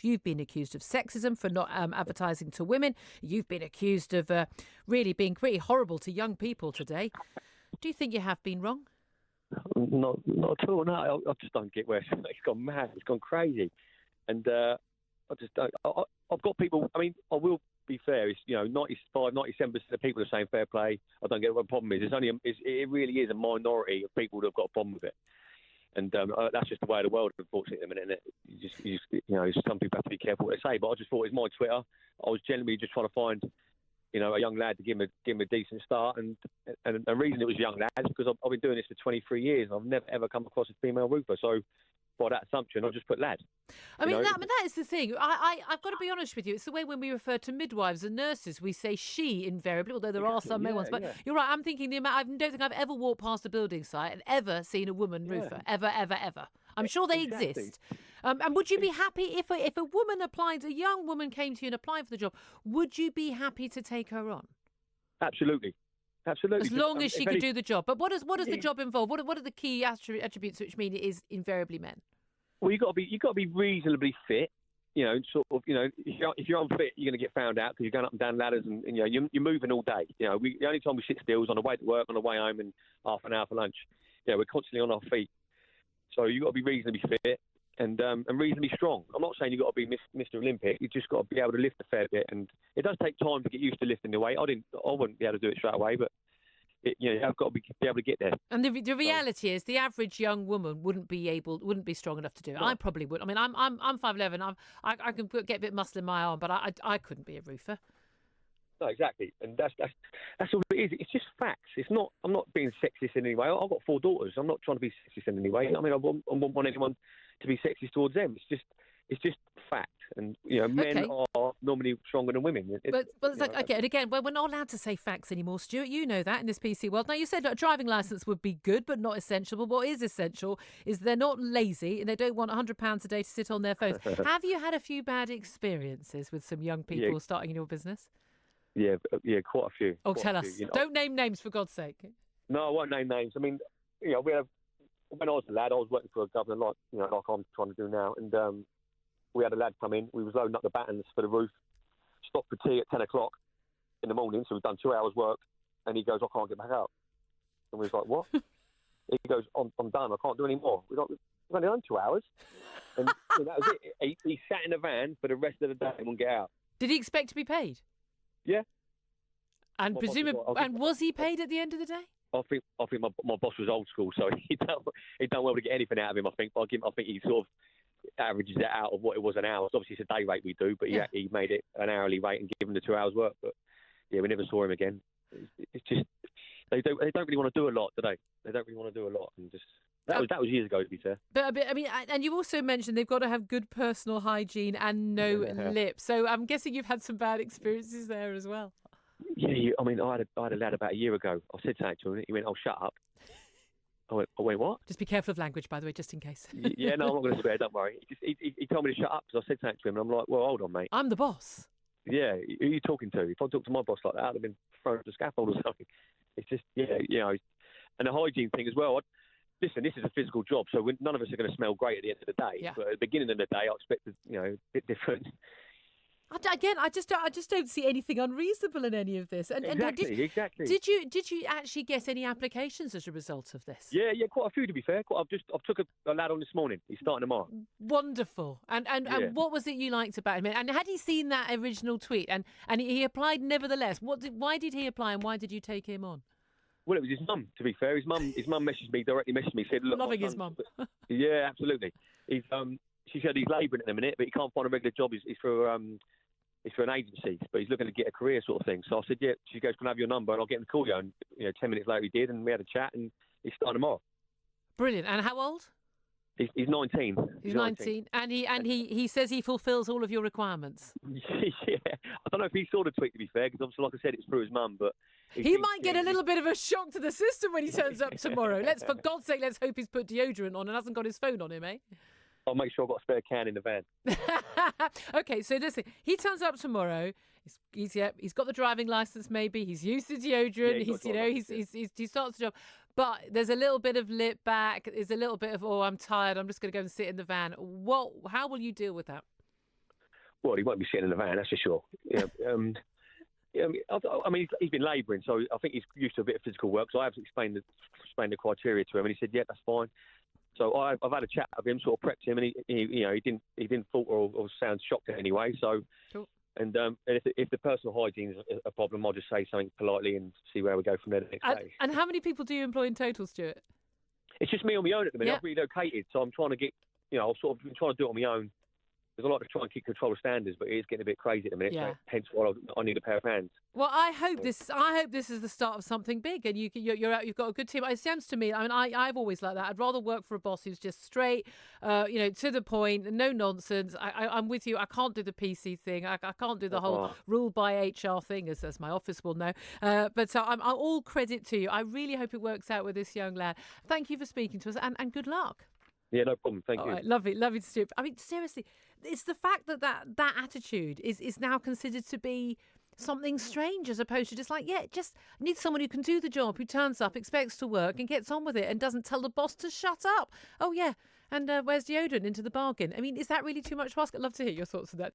You've been accused of sexism for not advertising to women. You've been accused of really being pretty horrible to young people today. Do you think you have been wrong? Not at all. No, I just don't get where it's gone mad. It's gone crazy, and I just don't. I've got people. I mean, I will be fair. It's 95, 97% of people are saying fair play. I don't get what the problem is. It really is a minority of people that have got a problem with it. And that's just the way of the world, unfortunately, at the minute. Some people have to be careful what they say. But I just thought it was my Twitter. I was genuinely just trying to find, a young lad to give him a decent start. And the reason it was young lads is because I've been doing this for 23 years. And I've never, ever come across a female roofer. So by that assumption, I just put lad. I mean, that is the thing. I've got to be honest with you. It's the way when we refer to midwives and nurses, we say she invariably, although there are some male ones. But you're right. I'm thinking I don't think I've ever walked past a building site and ever seen a woman roofer. Ever, ever, ever. I'm sure they exist. And would you be happy if a woman applied, a young woman came to you and applied for the job, would you be happy to take her on? Absolutely. Absolutely. As long as she could do the job. But what does the job involve? What are the key attributes which mean it is invariably men? Well, you got to be reasonably fit. If you're unfit, you're going to get found out because you're going up and down ladders and you're moving all day. The only time we sit still is on the way to work, on the way home, and half an hour for lunch. We're constantly on our feet. So you got to be reasonably fit and reasonably strong. I'm not saying you got to be Mr. Olympic. You just got to be able to lift a fair bit, and it does take time to get used to lifting the weight. I wouldn't be able to do it straight away, but you've got to be able to get there. And the reality is, the average young woman wouldn't be strong enough to do it. No. I probably would. I mean, I'm 5'11". I can get a bit of muscle in my arm, but I couldn't be a roofer. No, exactly, and that's all it is. It's just facts. It's not. I'm not being sexist in any way. I've got 4 daughters. I'm not trying to be sexist in any way. I mean, I wouldn't want anyone to be sexist towards them. It's just fact. And men are normally stronger than women. But it's like, okay, and again, we're not allowed to say facts anymore, Stuart. You know that in this PC world. Now, you said a driving licence would be good, but not essential. But what is essential is they're not lazy and they don't want £100 a day to sit on their phones. Have you had a few bad experiences with some young people starting in your business? Yeah, quite a few. Oh, tell us. Don't name names, for God's sake. No, I won't name names. I mean, when I was a lad, I was working for a governor like I'm trying to do now, and we had a lad come in. We was loading up the battens for the roof. Stopped for tea at 10 o'clock in the morning, so we've done 2 hours work, and he goes, "I can't get back out." And we was like, "What?" He goes, I'm done. I can't do any more. We've only done 2 hours, and that was it. He sat in the van for the rest of the day and wouldn't get out. Did he expect to be paid? Yeah. And presumably, was he paid at the end of the day? I think my boss was old school, so he done well to get anything out of him. I think he sort of averages it out of what it was an hour. So obviously, it's a day rate we do, but he made it an hourly rate and give him the 2 hours work. But we never saw him again. It's just they don't really want to do a lot, do they? They don't really want to do a lot, and just that was years ago, to be fair. But I mean, and you also mentioned they've got to have good personal hygiene and no lip. So I'm guessing you've had some bad experiences there as well. Yeah, I mean, I had a lad about a year ago. I said something to him. He went, "Oh, shut up." I went, "What?" Just be careful of language, by the way, just in case. Yeah, no, I'm not going to swear. Don't worry. He told me to shut up because I said something to him, and I'm like, "Well, hold on, mate. I'm the boss." Yeah, who are you talking to? If I talked to my boss like that, I'd have been thrown to the scaffold or something. It's just, and the hygiene thing as well. Listen, this is a physical job, so none of us are going to smell great at the end of the day. Yeah. But at the beginning of the day, I expected, a bit different. Again, I just don't see anything unreasonable in any of this. And exactly. Did you actually get any applications as a result of this? Yeah, quite a few to be fair. I've took a lad on this morning. He's starting tomorrow. Wonderful. And what was it you liked about him? And had he seen that original tweet? And he applied nevertheless. Why did he apply, and why did you take him on? Well, it was his mum. To be fair, his mum messaged me directly. Said, "Look, loving his mum." Yeah, absolutely. She said he's labouring at the minute, but he can't find a regular job. He's for an agency, but he's looking to get a career sort of thing. So I said, yeah. She goes, "Can I have your number?" And I'll get him to call you. And 10 minutes later he did, and we had a chat, and he's starting tomorrow. Brilliant. And how old? He's 19. He's 19, and he says he fulfills all of your requirements. Yeah, I don't know if he saw the tweet, to be fair, because obviously, like I said, it's through his mum, but he might get a little bit of a shock to the system when he turns up tomorrow. For God's sake, let's hope he's put deodorant on and hasn't got his phone on him, eh? I'll make sure I've got a spare can in the van. Okay, so listen, he turns up tomorrow. He's got the driving license. Maybe he's used to deodorant. He starts the job, but there's a little bit of lip back. There's a little bit of I'm tired. I'm just going to go and sit in the van. How will you deal with that? Well, he won't be sitting in the van, that's for sure. Yeah, I mean, he's been labouring, so I think he's used to a bit of physical work. So I have explained the criteria to him, and he said, "Yeah, that's fine." So I've had a chat with him, sort of prepped him, and he didn't falter or sound shocked anyway. So, cool. And if the personal hygiene is a problem, I'll just say something politely and see where we go from there the next day. And how many people do you employ in total, Stuart? It's just me on my own at the minute. Yeah. I've relocated, so I'm trying to get, I'm sort of trying to do it on my own. Because I like to try and keep control of standards, but it is getting a bit crazy at the minute. Yeah. So hence why I need a pair of hands. Well, I hope this is the start of something big, and you've got a good team. It sounds to me, I mean, I've always liked that. I'd rather work for a boss who's just straight, to the point, no nonsense. I'm with you. I can't do the PC thing. I can't do the whole rule by HR thing, as my office will know. But I'm all credit to you. I really hope it works out with this young lad. Thank you for speaking to us, and good luck. Yeah, no problem. Thank you. Right, lovely to see you. I mean, seriously, it's the fact that attitude is now considered to be something strange, as opposed to just need someone who can do the job, who turns up, expects to work, and gets on with it, and doesn't tell the boss to shut up. Oh yeah, and where's deodorant into the bargain? I mean, is that really too much to ask? I'd love to hear your thoughts on that.